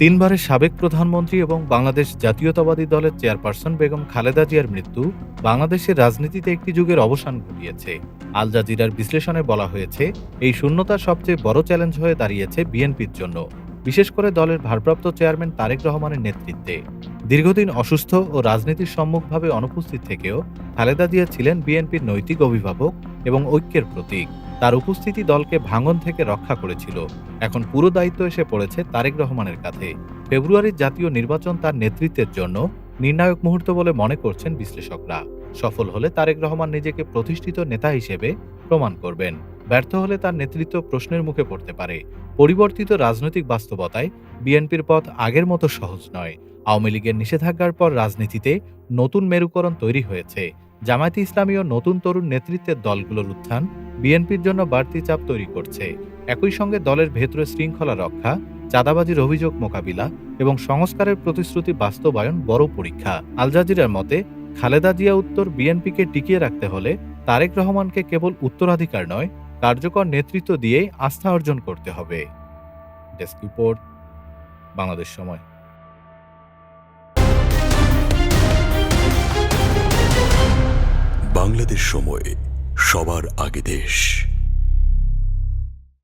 তিনবারের সাবেক প্রধানমন্ত্রী এবং বাংলাদেশ জাতীয়তাবাদী দলের চেয়ারপারসন বেগম খালেদা জিয়ার মৃত্যু বাংলাদেশের রাজনীতিতে একটি যুগের অবসান ঘটিয়েছে। আল জাজিরার বিশ্লেষণে বলা হয়েছে, এই শূন্যতার সবচেয়ে বড় চ্যালেঞ্জ হয়ে দাঁড়িয়েছে বিএনপির জন্য, বিশেষ করে দলের ভারপ্রাপ্ত চেয়ারম্যান তারেক রহমানের নেতৃত্বে। দীর্ঘদিন অসুস্থ ও রাজনীতির সম্মুখভাবে অনুপস্থিত থেকেও খালেদা জিয়া ছিলেন বিএনপির নৈতিক অভিভাবক এবং ঐক্যের প্রতীক। তার উপস্থিতি দলকে ভাঙন থেকে রক্ষা করেছিল। এখন পুরো দায়িত্ব এসে পড়েছে তারেক রহমানের কাঁধে। ফেব্রুয়ারির জাতীয় নির্বাচন তার নেতৃত্বের জন্য নির্ণায়ক মুহূর্ত বলে মনে করছেন বিশ্লেষকরা। সফল হলে তারেক রহমান নিজেকে প্রতিষ্ঠিত নেতা হিসেবে প্রমাণ করবেন, ব্যর্থ হলে তার নেতৃত্ব প্রশ্নের মুখে পড়তে পারে। পরিবর্তিত রাজনৈতিক বাস্তবতায় বিএনপির পথ আগের মতো সহজ নয়। আওয়ামী লীগের নিষেধাজ্ঞার পর রাজনীতিতে নতুন মেরুকরণ তৈরি হয়েছে। জামায়াতে ইসলামী ও নতুন তরুণ নেতৃত্বের দলগুলোর উত্থান বিএনপির জন্য বাড়তি চাপ তৈরি করছে। একই সঙ্গে দলের ভেতরে শৃঙ্খলা রক্ষা, চাঁদাবাজির অভিযোগ মোকাবিলা এবং সংস্কারের প্রতিশ্রুতি বাস্তবায়ন বড় পরীক্ষা। আল জাজিরার মতে, খালেদা জিয়া উত্তর বিএনপিকে টিকিয়ে রাখতে হলে তারেক রহমানকে কেবল উত্তরাধিকার নয়, কার্যকর নেতৃত্ব দিয়েই আস্থা অর্জন করতে হবে। ডেস্ক রিপোর্ট, বাংলাদেশ সময়। বাংলাদেশ সময়, সবার আগে দেশ।